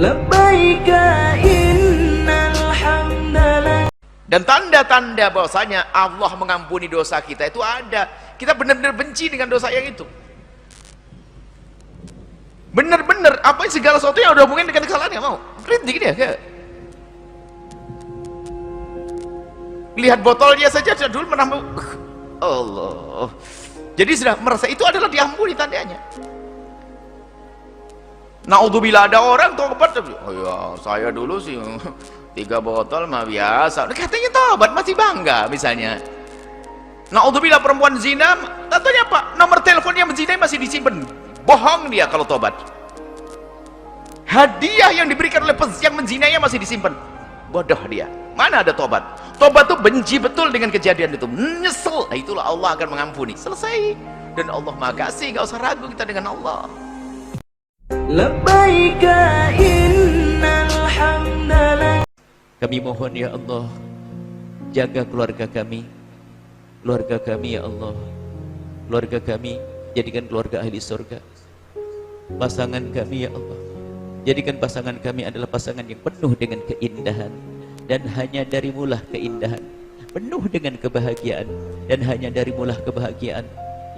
Labbaika innal hamdalillah. Dan tanda-tanda bahwasanya Allah mengampuni dosa kita itu ada. Kita benar-benar benci dengan dosa yang itu. Benar-benar apa segala sesuatu yang udah hubungin dengan kesalahan nggak mau. Kritik dia ke. Lihat botolnya saja sudah dulu menambah. Allah. Jadi sudah merasa itu adalah diampuni tandanya. Naudzubillah, ada orang tobat. Oh ya, saya dulu sih 3 botol mah biasa. Katanya tobat masih bangga misalnya. Naudzubillah, perempuan zina, tentunya apa? Nomor teleponnya menzinai masih disimpan. Bohong dia kalau tobat. Hadiah yang diberikan oleh yang menzinainya masih disimpan. Bodoh dia. Mana ada tobat? Tobat tuh benci betul dengan kejadian itu. Nyesel. Nah, itulah Allah akan mengampuni. Selesai. Dan Allah Maha Kasih, gak usah ragu kita dengan Allah. Labbaika innal hamdalillah. Kami mohon ya Allah, jaga keluarga kami ya Allah, keluarga kami jadikan keluarga ahli surga. Pasangan kami ya Allah, jadikan pasangan kami adalah pasangan yang penuh dengan keindahan, dan hanya darimulah keindahan, penuh dengan kebahagiaan, dan hanya darimulah kebahagiaan.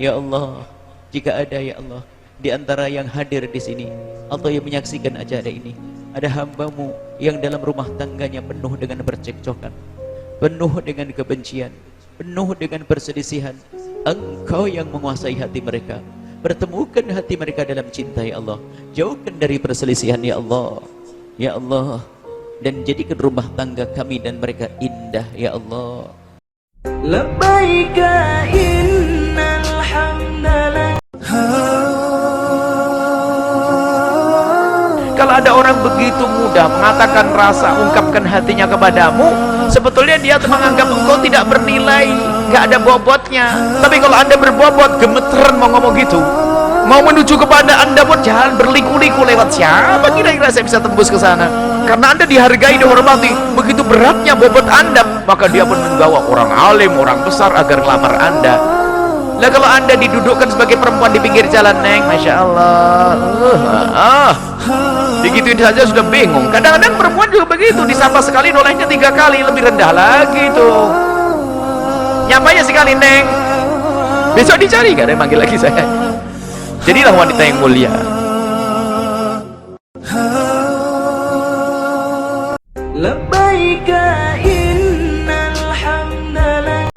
Ya Allah, jika ada ya Allah di antara yang hadir di sini atau yang menyaksikan acara ini, ada hambamu yang dalam rumah tangganya penuh dengan percekcokan, penuh dengan kebencian, penuh dengan perselisihan, Engkau yang menguasai hati mereka. Pertemukan hati mereka dalam cinta ya Allah, jauhkan dari perselisihan ya Allah, ya Allah, dan jadikan rumah tangga kami dan mereka indah ya Allah. Labbaika innal hamdalillah. Kalau ada orang begitu mudah mengatakan rasa, ungkapkan hatinya kepadamu, sebetulnya dia menganggap engkau tidak bernilai, gak ada bobotnya. Tapi kalau anda berbobot, gemeteran mau ngomong gitu, mau menuju kepada anda pun jalan berliku-liku, lewat siapa kira-kira saya bisa tembus ke sana? Karena anda dihargai, dihormati, begitu beratnya bobot anda, maka dia pun membawa orang alim, orang besar agar ngelamar anda. Lah kalau anda didudukkan sebagai perempuan di pinggir jalan, Neng, Masya Allah, digituin saja sudah bingung. Kadang-kadang perempuan juga begitu, disapa sekali nolehnya 3 kali, lebih rendah lagi tuh. Nyapanya sekali, Neng, besok dicari, gak ada yang manggil lagi saya. Jadilah wanita yang mulia. Labbaika innal hamdalillah.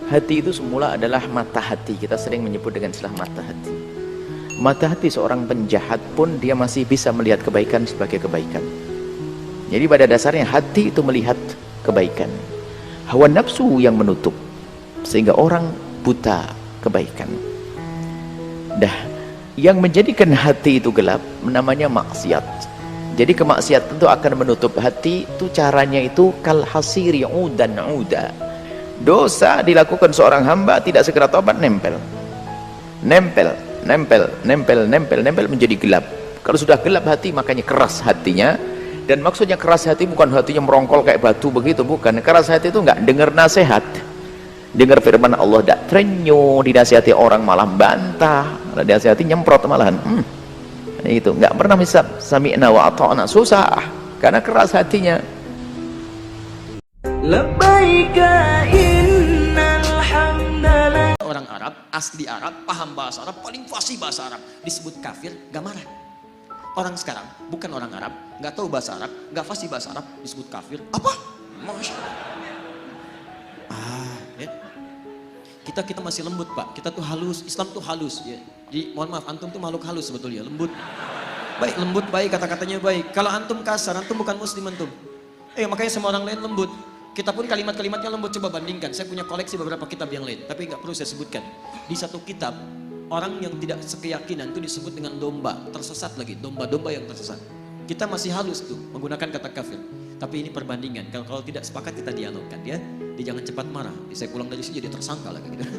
Hati itu semula adalah mata hati. Kita sering menyebut dengan istilah mata hati. Mata hati seorang penjahat pun dia masih bisa melihat kebaikan sebagai kebaikan. Jadi pada dasarnya hati itu melihat kebaikan. Hawa nafsu yang menutup sehingga orang buta kebaikan. Yang menjadikan hati itu gelap namanya maksiat. Jadi kemaksiatan itu akan menutup hati. Itu caranya itu kal hasiri udan uda. Dosa dilakukan seorang hamba tidak segera tobat, nempel menjadi gelap. Kalau sudah gelap hati, makanya keras hatinya. Dan maksudnya keras hati bukan hatinya merongkol kayak batu begitu, bukan. Keras hati itu enggak dengar nasihat, dengar firman Allah tidak terenyuh, dinasihati orang malah bantah, dinasihati nyemprot malahan. Itu enggak pernah bisa sami'na wa ata'na, susah karena keras hatinya. Labbaika innal hamdalillah. Orang Arab, asli Arab, paham bahasa Arab, paling fasih bahasa Arab, disebut kafir, gak marah. Orang sekarang, bukan orang Arab, gak tahu bahasa Arab, gak fasih bahasa Arab, disebut kafir, apa? Masya Allah. Ya. Kita masih lembut Pak, kita tuh halus, Islam tuh halus ya. Jadi mohon maaf, antum tuh makhluk halus sebetulnya, lembut. Baik, lembut baik, kata-katanya baik. Kalau antum kasar, antum bukan muslim antum. Makanya sama orang lain lembut. Kita pun kalimat-kalimatnya lembut, coba bandingkan. Saya punya koleksi beberapa kitab yang lain, tapi nggak perlu saya sebutkan. Di satu kitab, orang yang tidak sekeyakinan itu disebut dengan domba, tersesat lagi, domba-domba yang tersesat. Kita masih halus tuh, menggunakan kata kafir. Tapi ini perbandingan, kalau tidak sepakat kita dialogkan ya. Dia jangan cepat marah, saya pulang dari sini jadi tersangka lagi gitu.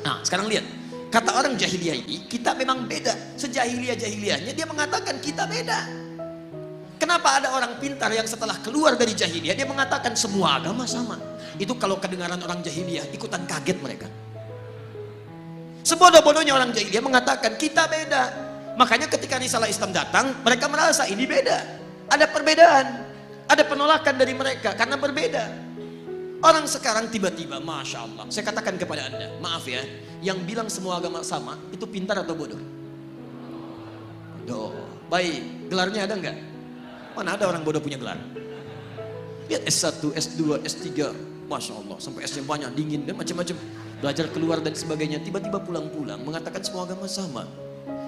Nah, sekarang lihat. Kata orang jahiliyah ini, kita memang beda. Sejahiliyah-jahiliyahnya dia mengatakan kita beda. Kenapa ada orang pintar yang setelah keluar dari jahiliyah dia mengatakan semua agama sama? Itu kalau kedengaran orang jahiliyah ikutan kaget mereka. Sebodoh-bodohnya orang jahiliyah mengatakan kita beda. Makanya ketika risalah Islam datang, mereka merasa ini beda. Ada perbedaan, ada penolakan dari mereka karena berbeda. Orang sekarang tiba-tiba, Masya Allah, saya katakan kepada anda, maaf ya, yang bilang semua agama sama, itu pintar atau bodoh? Bodoh. Baik, gelarnya ada enggak? Mana ada orang bodoh punya gelar? Lihat S1, S2, S3, Masya Allah, sampai S-nya banyak, dingin, dan macam-macam. Belajar keluar dan sebagainya, tiba-tiba pulang-pulang mengatakan semua agama sama.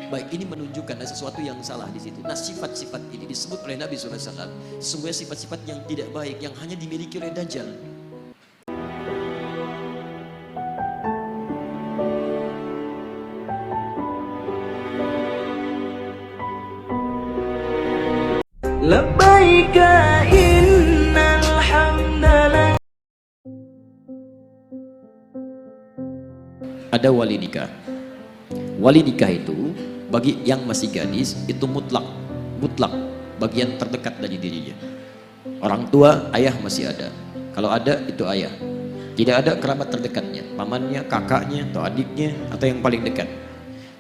Baik, ini menunjukkan ada sesuatu yang salah di situ. Nah, sifat-sifat ini disebut oleh Nabi SAW, sesungguhnya sifat-sifat yang tidak baik, yang hanya dimiliki oleh Dajjal. لبيك إن الحمد لك. Ada wali nikah. Wali nikah itu bagi yang masih gadis itu mutlak bagian terdekat dari dirinya. Orang tua, ayah masih ada. Kalau ada itu ayah. Tidak ada kerabat terdekatnya, pamannya, kakaknya, atau adiknya, atau yang paling dekat.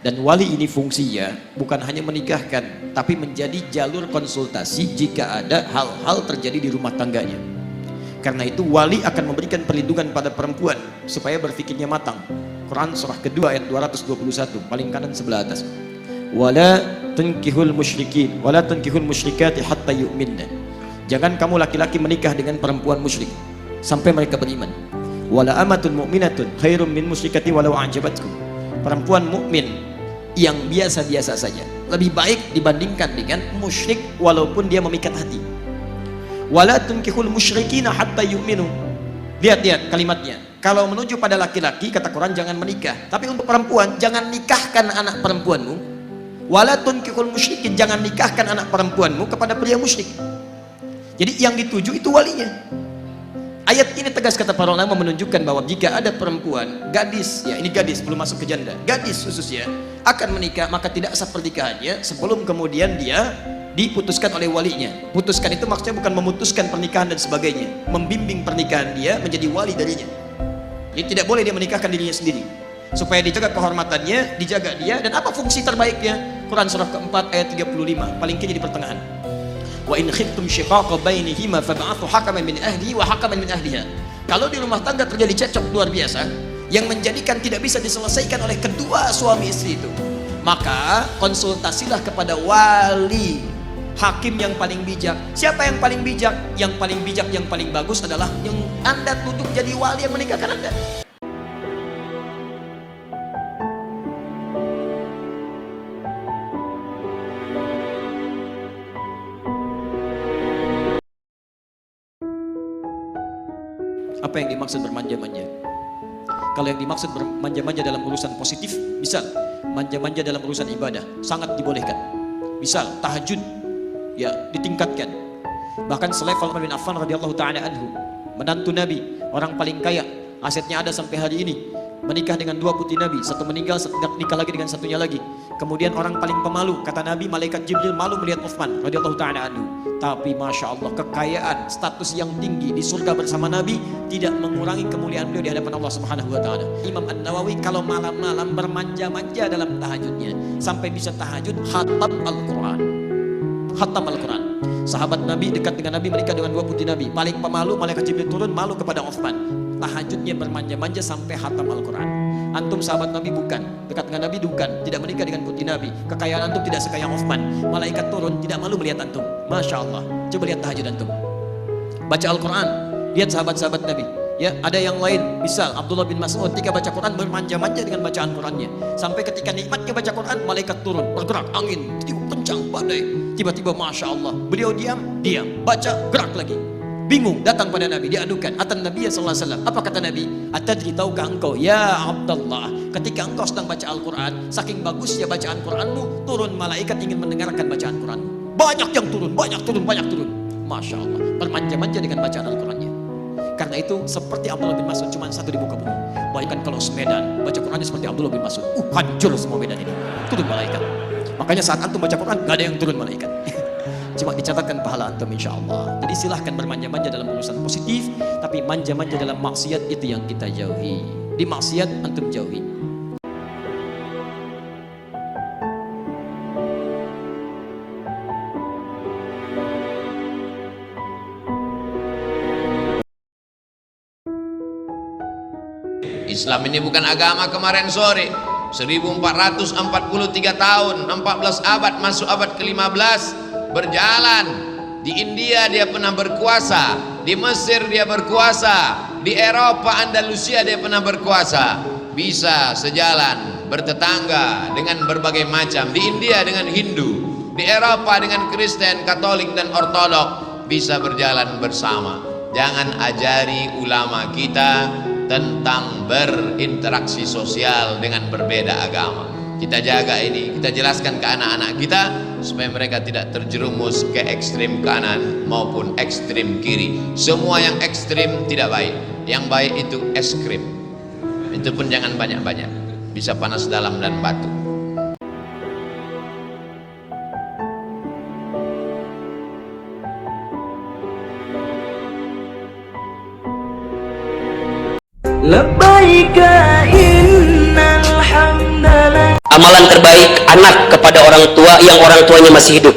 Dan wali ini fungsinya bukan hanya menikahkan, tapi menjadi jalur konsultasi jika ada hal-hal terjadi di rumah tangganya. Karena itu wali akan memberikan perlindungan pada perempuan supaya berfikirnya matang. Quran surah kedua ayat 221, paling kanan sebelah atas. Wala tunkihul musyrikin, wala tunkihul musyrikati hatta yu'minna. Jangan kamu laki-laki menikah dengan perempuan musyrik sampai mereka beriman. Wala amatun mu'minatun khairum min musyrikati walau a'jabatkum. Perempuan mukmin yang biasa-biasa saja lebih baik dibandingkan dengan musyrik walaupun dia memikat hati. Wala tunkihul musyrikina hatta yu'minu. Lihat kalimatnya. Kalau menuju pada laki-laki, kata Quran jangan menikah. Tapi untuk perempuan, jangan nikahkan anak perempuanmu. Wala tunkihul musyrikin, jangan nikahkan anak perempuanmu kepada pria musyrik. Jadi yang dituju itu walinya. Ayat ini tegas kata para ulama menunjukkan bahwa jika ada perempuan, gadis, ya ini gadis belum masuk ke janda, gadis khususnya akan menikah, maka tidak sah pernikahannya sebelum kemudian dia diputuskan oleh walinya. Putuskan itu maksudnya bukan memutuskan pernikahan dan sebagainya, membimbing pernikahan dia menjadi wali darinya. Jadi tidak boleh dia menikahkan dirinya sendiri, supaya dijaga kehormatannya, dijaga dia. Dan apa fungsi terbaiknya? Quran surah keempat ayat 35, paling kiri di pertengahan. Wa in khiftum shiqaqa bainihima fab'athu hakaman min ahlihi wa hakaman min ahliha. Kalau di rumah tangga terjadi cekcok luar biasa yang menjadikan tidak bisa diselesaikan oleh kedua suami istri itu, maka konsultasilah kepada wali, hakim yang paling bijak. Siapa yang paling bijak? Yang paling bijak, yang paling bagus adalah yang Anda tuntut jadi wali yang menikahkan Anda. Apa yang dimaksud bermanja-manja? Kalau yang dimaksud bermanja-manja dalam urusan positif, misal manja-manja dalam urusan ibadah, sangat dibolehkan. Misal tahajud, ya ditingkatkan. Bahkan selevel Umar bin Affan radhiyallahu taala anhu, menantu Nabi, orang paling kaya, asetnya ada sampai hari ini, menikah dengan dua putri Nabi, satu meninggal, satu nikah lagi dengan satunya lagi. Kemudian orang paling pemalu, kata Nabi, malaikat Jibril malu melihat Utsman radhiyallahu taala anhu. Tapi Masya Allah, kekayaan, status yang tinggi di surga bersama Nabi tidak mengurangi kemuliaan beliau di hadapan Allah Subhanahu wa taala. Imam An-Nawawi kalau malam-malam bermanja-manja dalam tahajudnya sampai bisa tahajud khatam Al-Quran. Khatam Al-Quran. Sahabat Nabi dekat dengan Nabi, menikah dengan dua putri Nabi. Paling pemalu, malaikat Jibril turun malu kepada Utsman. Tahajudnya bermanja-manja sampai khatam Al-Quran. Antum sahabat Nabi bukan, dekat dengan Nabi bukan, tidak menikah dengan putri Nabi. Kekayaan antum tidak sekaya Utsman. Malaikat turun tidak malu melihat antum. Masya Allah. Coba lihat tahajud antum. Baca Al-Quran, lihat sahabat-sahabat Nabi. Ya, ada yang lain, misal Abdullah bin Mas'ud ketika baca Quran bermanja-manja dengan bacaan Qurannya. Sampai ketika nikmatnya baca Quran, malaikat turun, bergerak angin, tiup kencang badai. Tiba-tiba Masya Allah, beliau diam, baca, gerak lagi. Bingung, datang pada Nabi, diadukan. Atan Nabi sallallahu alaihi wasallam. Apa kata Nabi? Atadri, tahukah engkau ya Abdullah, ketika engkau sedang baca Al-Quran, saking bagusnya bacaan Quranmu, turun malaikat ingin mendengarkan bacaan Quranmu. Banyak yang turun, banyak turun. Masya Allah, bermanja-manja dengan bacaan Al-Qurannya. Karena itu seperti Abdullah bin Mas'ud, cuma satu di muka bumi. Bayangkan kalau semedan baca Qurannya seperti Abdullah bin Mas'ud, hancur semua medan ini, turun malaikat. Makanya saat antum baca Quran, gak ada yang turun malaikat. Cuma dicatatkan pahala antum insya Allah. Jadi silahkan bermanja-manja dalam urusan positif, tapi manja-manja dalam maksiat itu yang kita jauhi. Di maksiat antum jauhi. Islam ini bukan agama kemarin sore. 1443 tahun, 14 abad, masuk abad ke-15, berjalan. Di India dia pernah berkuasa, di Mesir dia berkuasa, di Eropa Andalusia dia pernah berkuasa. Bisa sejalan, bertetangga dengan berbagai macam. Di India dengan Hindu, di Eropa dengan Kristen, Katolik dan Ortodok, bisa berjalan bersama. Jangan ajari ulama kita tentang berinteraksi sosial dengan berbeda agama. Kita jaga ini, kita jelaskan ke anak-anak kita supaya mereka tidak terjerumus ke ekstrim kanan maupun ekstrim kiri. Semua yang ekstrim tidak baik. Yang baik itu es krim. Itu pun jangan banyak-banyak, bisa panas dalam dan batu. Labbaika innal hamdalillah. Amalan terbaik anak kepada orang tua yang orang tuanya masih hidup.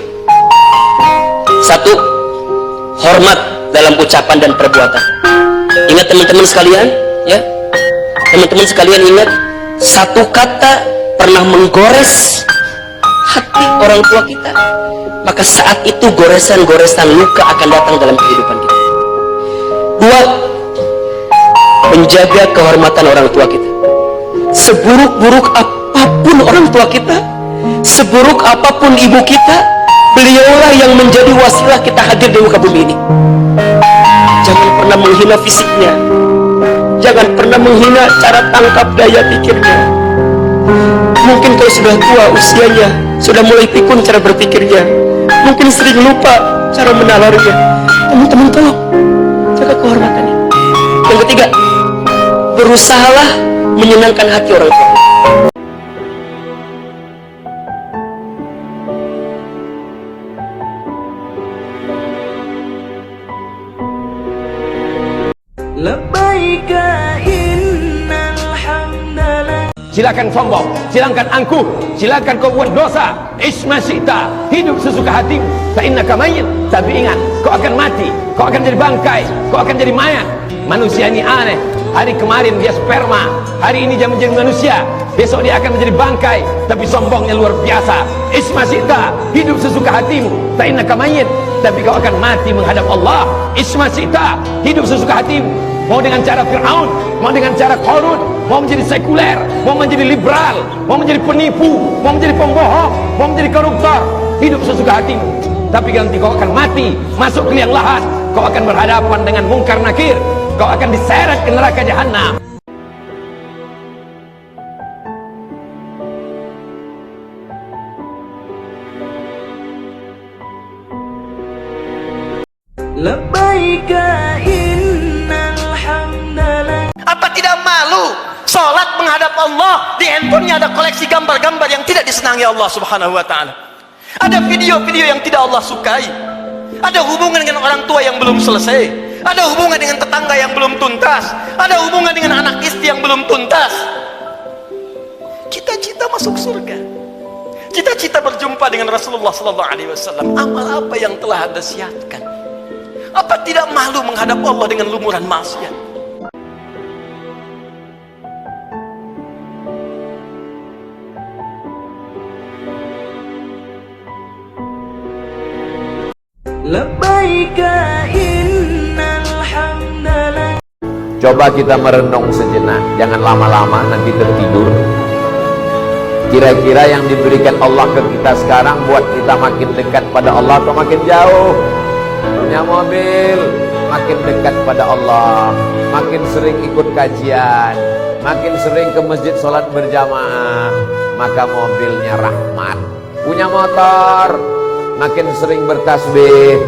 Satu, hormat dalam ucapan dan perbuatan. Ingat teman-teman sekalian, ya. Teman-teman sekalian ingat, satu kata pernah menggores hati orang tua kita, maka saat itu goresan-goresan luka akan datang dalam kehidupan kita. Dua, menjaga kehormatan orang tua kita. Seburuk-buruk apapun orang tua kita, seburuk apapun ibu kita, beliaulah yang menjadi wasilah kita hadir di muka bumi ini. Jangan pernah menghina fisiknya, jangan pernah menghina cara tangkap daya pikirnya. Mungkin kau sudah tua usianya, sudah mulai pikun cara berpikirnya, mungkin sering lupa cara menalarnya. Teman-teman tolong jaga kehormatannya. Yang ketiga, berusahalah menyenangkan hati orang tua. Labbaika innal hamdalillah. Silakan sombong, silakan angkuh, silakan kau buat dosa. Isma syi'ta, hidup sesuka hatimu. Fa innaka mayyit, tapi ingat, kau akan mati, kau akan jadi bangkai, kau akan jadi mayat. Manusia ini aneh. Hari kemarin dia sperma, hari ini dia menjadi manusia, besok dia akan menjadi bangkai, tapi sombongnya luar biasa. Isma syi'ta, hidup sesuka hatimu. Fa innaka mayyit, tapi kau akan mati menghadap Allah. Isma syi'ta, hidup sesuka hatimu. Mau dengan cara Fir'aun, mau dengan cara Qarun, mau menjadi sekuler, mau menjadi liberal, mau menjadi penipu, mau menjadi pembohong, mau menjadi koruptor, hidup sesuka hatimu. Tapi nanti kau akan mati, masuk ke liang lahat, kau akan berhadapan dengan mungkar nakir, kau akan diseret ke neraka jahanam. Labbaika innal hamdalillah. Apa tidak malu sholat menghadap Allah, di handphonenya ada koleksi gambar-gambar yang tidak disenangi Allah subhanahu wa ta'ala, ada video-video yang tidak Allah sukai, ada hubungan dengan orang tua yang belum selesai, ada hubungan dengan tetangga yang belum tuntas, ada hubungan dengan anak istri yang belum tuntas. Cita-cita masuk surga, cita-cita berjumpa dengan Rasulullah sallallahu alaihi wasallam. Amal apa yang telah Anda siapkan? Apa tidak malu menghadap Allah dengan lumuran maksiat? Labbaika innal hamdalillah. Coba kita merenung sejenak, jangan lama-lama nanti tertidur. Kira-kira yang diberikan Allah ke kita sekarang buat kita makin dekat pada Allah atau makin jauh? Punya mobil, makin dekat pada Allah, makin sering ikut kajian, makin sering ke masjid sholat berjamaah, maka mobilnya rahmat. Punya motor, makin sering bertasbih,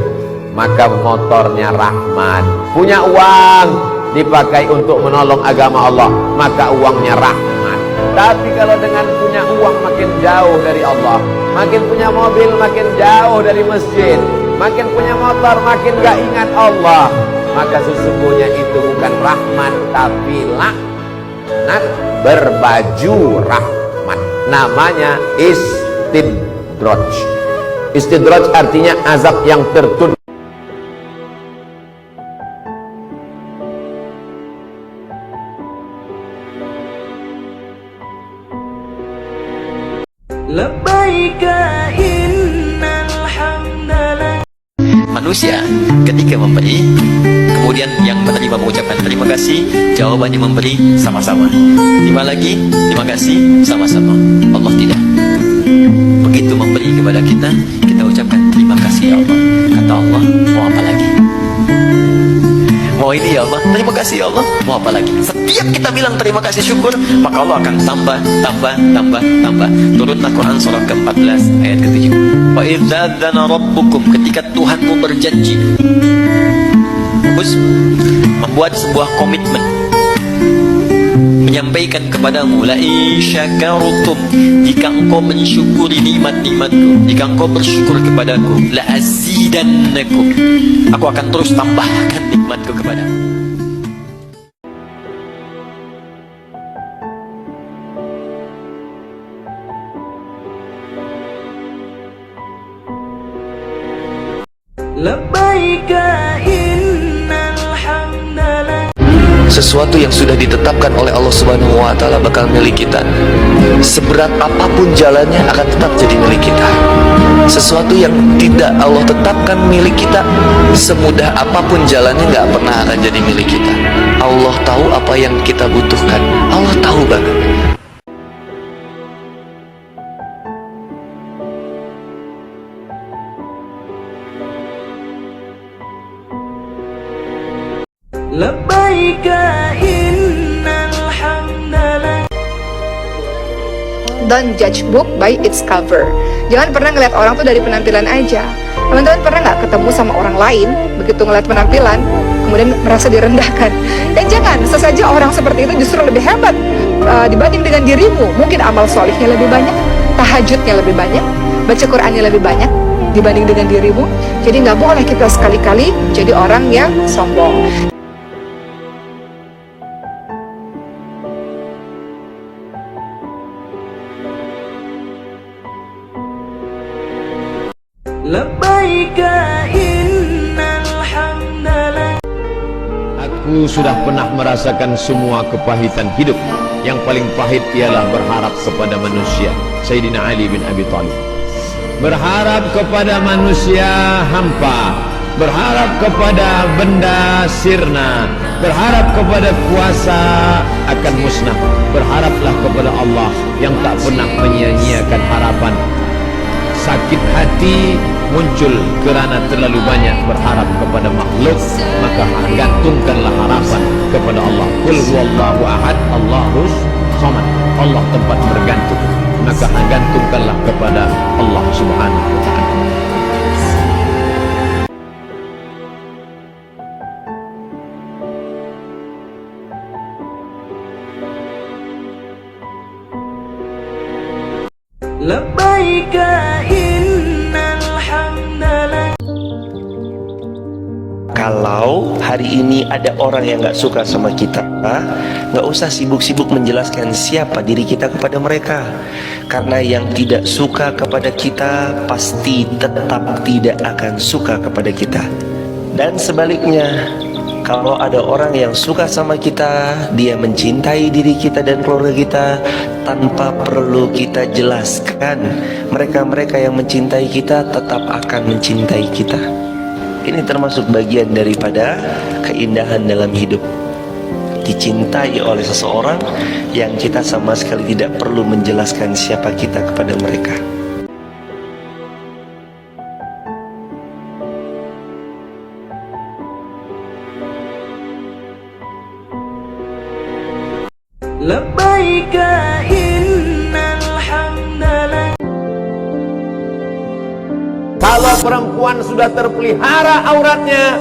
maka motornya rahmat. Punya uang, dipakai untuk menolong agama Allah, maka uangnya rahmat. Tapi kalau dengan punya uang makin jauh dari Allah, makin punya mobil makin jauh dari masjid, makin punya motor makin gak ingat Allah, maka sesungguhnya itu bukan rahmat tapi laknat berbaju rahmat. Namanya istidraj. Istidraj artinya azab yang tertunda. labbaika innal hamdalak. Manusia ketika memberi, kemudian yang menerima mengucapkan terima kasih, jawabannya memberi sama-sama. Terima lagi, terima kasih, sama-sama. Allah tidak. Begitu memberi kepada kita, kita ucapkan terima kasih ya Allah. Kata Allah, mau apa lagi? Mau ini ya Allah, terima kasih ya Allah, mau apa lagi? Setiap kita bilang terima kasih syukur, maka Allah akan tambah. Turunlah Quran surah ke-14 ayat ke-7. Wa idza adzana rabbukum, ketika Tuhanmu berjanji, terus membuat sebuah komitmen, menyampaikan kepadamu, la in syakartum, jika engkau mensyukuri nikmat-nikmatku, jika engkau bersyukur kepadaku, la azidannakum, aku akan terus tambahkan nikmatku kepadamu. Labbaika innal hamdalak. Sesuatu yang sudah ditetapkan oleh Allah Subhanahu wa taala bakal milik kita. Seberat apapun jalannya akan tetap jadi milik kita. Sesuatu yang tidak Allah tetapkan milik kita, semudah apapun jalannya nggak pernah akan jadi milik kita. Allah tahu apa yang kita butuhkan. Allah tahu banget. Labbaika innal hamdalak. Don't judge book by its cover. Jangan pernah ngeliat orang tuh dari penampilan aja. Teman-teman pernah nggak ketemu sama orang lain, begitu ngeliat penampilan, kemudian merasa direndahkan? Dan jangan, sesaja orang seperti itu justru lebih hebat dibanding dengan dirimu. Mungkin amal solihnya lebih banyak, tahajudnya lebih banyak, baca Qurannya lebih banyak dibanding dengan dirimu. Jadi nggak boleh kita sekali-kali jadi orang yang sombong. Labbaika innal hamdalak. Aku sudah pernah merasakan semua kepahitan hidup. Yang paling pahit ialah berharap kepada manusia. Sayyidina Ali bin Abi Thalib. Berharap kepada manusia hampa, berharap kepada benda sirna, berharap kepada kuasa akan musnah. Berharaplah kepada Allah yang tak pernah menyia-nyiakan harapan. Sakit hati muncul kerana terlalu banyak berharap kepada makhluk, maka gantungkanlah harapan kepada Allah. Qul huwallahu ahad, Allahus samad. Allah tempat bergantung, maka gantungkanlah kepada Allah Subhanahu wa taala. Labbaika innal hamdalak. Kalau hari ini ada orang yang gak suka sama kita, gak usah sibuk-sibuk menjelaskan siapa diri kita kepada mereka. Karena yang tidak suka kepada kita pasti tetap tidak akan suka kepada kita. Dan sebaliknya, kalau ada orang yang suka sama kita, dia mencintai diri kita dan keluarga kita tanpa perlu kita jelaskan. Mereka-mereka yang mencintai kita tetap akan mencintai kita. Ini termasuk bagian daripada keindahan dalam hidup. Dicintai oleh seseorang yang kita sama sekali tidak perlu menjelaskan siapa kita kepada mereka. Labbaika innal hamdalak. Kalau perempuan sudah terpelihara auratnya,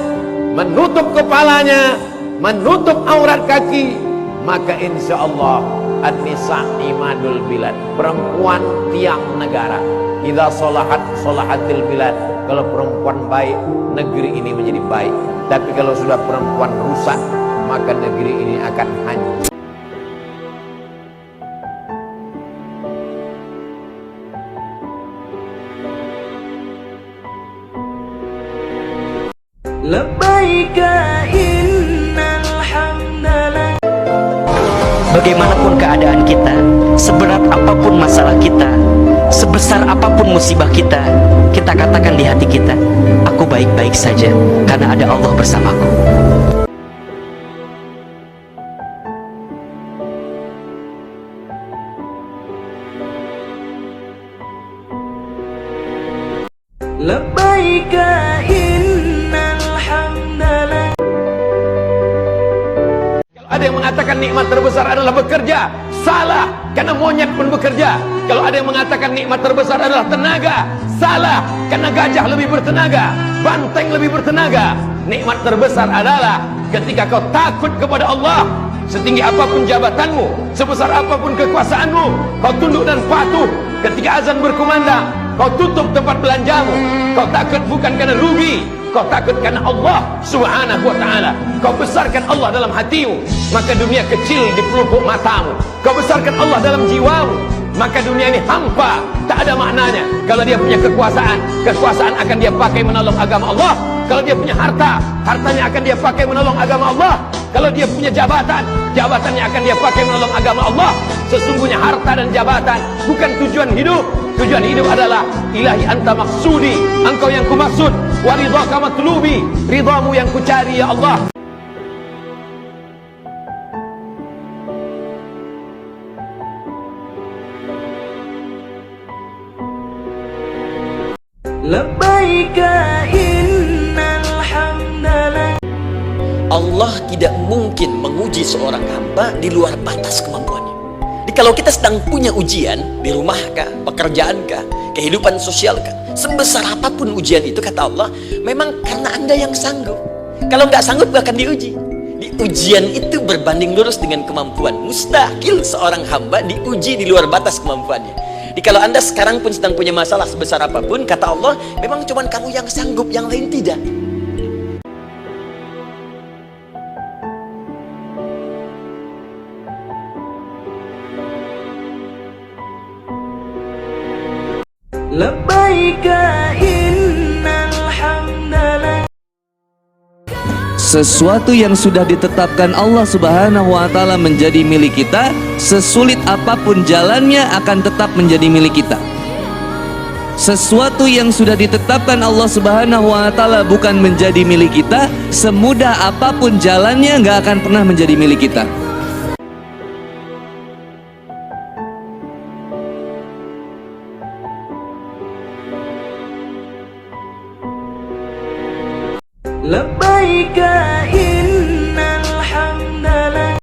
menutup kepalanya, menutup aurat kaki, maka insya Allah an-nisa imadul bilad. Perempuan tiang negara. Idza sholahat sholahatil bilad. Kalau perempuan baik, negeri ini menjadi baik. Tapi kalau sudah perempuan rusak, maka negeri ini akan hancur. Labbaika innal hamdalak. Bagaimanapun keadaan kita, seberat apapun masalah kita, musibah kita, kita katakan di hati kita, aku baik-baik saja karena ada Allah bersamaku. Labbaika innal hamdalillah. Kalau ada yang mengatakan nikmat terbesar adalah bekerja, salah, karena monyet pun bekerja. Kalau ada yang mengatakan nikmat terbesar adalah tenaga, salah, karena gajah lebih bertenaga, banteng lebih bertenaga. Nikmat terbesar adalah ketika kau takut kepada Allah. Setinggi apapun jabatanmu, sebesar apapun kekuasaanmu, kau tunduk dan patuh. Ketika azan berkumandang, kau tutup tempat belanjamu. Kau takut bukan karena rugi, kau takut karena Allah subhanahu wa ta'ala. Kau besarkan Allah dalam hatimu, maka dunia kecil di pelupuk matamu. Kau besarkan Allah dalam jiwamu, maka dunia ini hampa, tak ada maknanya. Kalau dia punya kekuasaan, kekuasaan akan dia pakai menolong agama Allah. Kalau dia punya harta, hartanya akan dia pakai menolong agama Allah. Kalau dia punya jabatan, jabatannya akan dia pakai menolong agama Allah. Sesungguhnya harta dan jabatan bukan tujuan hidup. Tujuan hidup adalah ilahi anta maksudi, engkau yang kumaksud, wa ridhaka matlubi, ridhamu yang kucari ya Allah. Labbaika innal hamdalillah. Allah tidak mungkin menguji seorang hamba di luar batas kemampuannya. Jadi kalau kita sedang punya ujian di rumah kah, pekerjaan kah, kehidupan sosial kah, sebesar apapun ujian itu, kata Allah, memang karena Anda yang sanggup. Kalau nggak sanggup gak akan diuji. Di ujian itu berbanding lurus dengan kemampuan. Mustahil seorang hamba diuji di luar batas kemampuannya. Jadi kalau Anda sekarang pun sedang punya masalah sebesar apapun, kata Allah, memang cuma kamu yang sanggup, yang lain tidak. Labbaika innal hamdalillah. Sesuatu yang sudah ditetapkan Allah Subhanahu wa Ta'ala menjadi milik kita, sesulit apapun jalannya akan tetap menjadi milik kita. Sesuatu yang sudah ditetapkan Allah Subhanahu wa Ta'ala bukan menjadi milik kita, semudah apapun jalannya nggak akan pernah menjadi milik kita. Labbaika innal hamdalillah.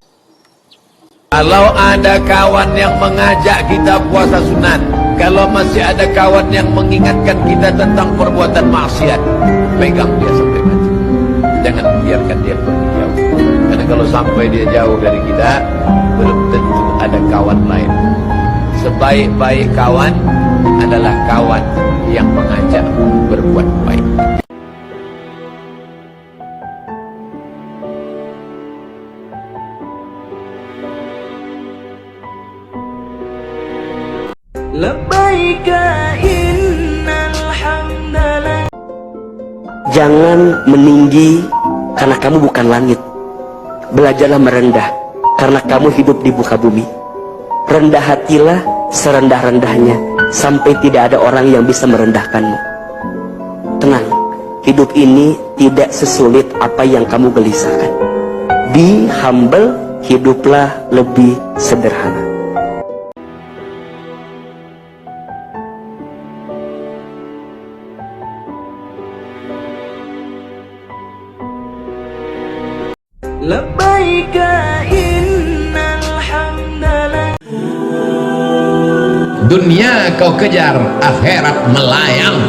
Kalau ada kawan yang mengajak kita puasa sunat, kalau masih ada kawan yang mengingatkan kita tentang perbuatan maksiat, pegang dia sampai mati. Jangan biarkan dia pergi jauh. Karena kalau sampai dia jauh dari kita, belum tentu ada kawan lain. Sebaik-baik kawan adalah kawan yang mengajak berbuat baik. Labbaika innal hamdalillah. Jangan meninggi karena kamu bukan langit. Belajarlah merendah karena kamu hidup di muka bumi. Rendah hatilah serendah-rendahnya sampai tidak ada orang yang bisa merendahkanmu. Tenang, hidup ini tidak sesulit apa yang kamu gelisahkan. Be humble, hiduplah lebih sederhana. Labbaika innal hamdalillah. Dunia kau kejar, akhirat melayang.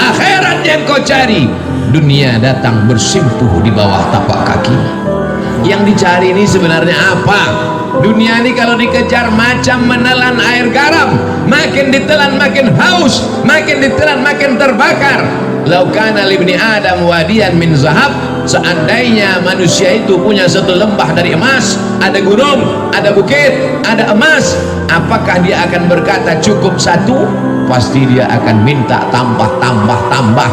Akhirat yang kau cari, dunia datang bersimpuh di bawah tapak kaki. Yang dicari ini sebenarnya apa? Dunia ini kalau dikejar macam menelan air garam, makin ditelan makin haus, makin ditelan makin terbakar. Lau kana libni Adam wadiyan min zahab, seandainya manusia itu punya satu lembah dari emas, ada gunung, ada bukit, ada emas, apakah dia akan berkata cukup satu? Pasti dia akan minta tambah, tambah, tambah.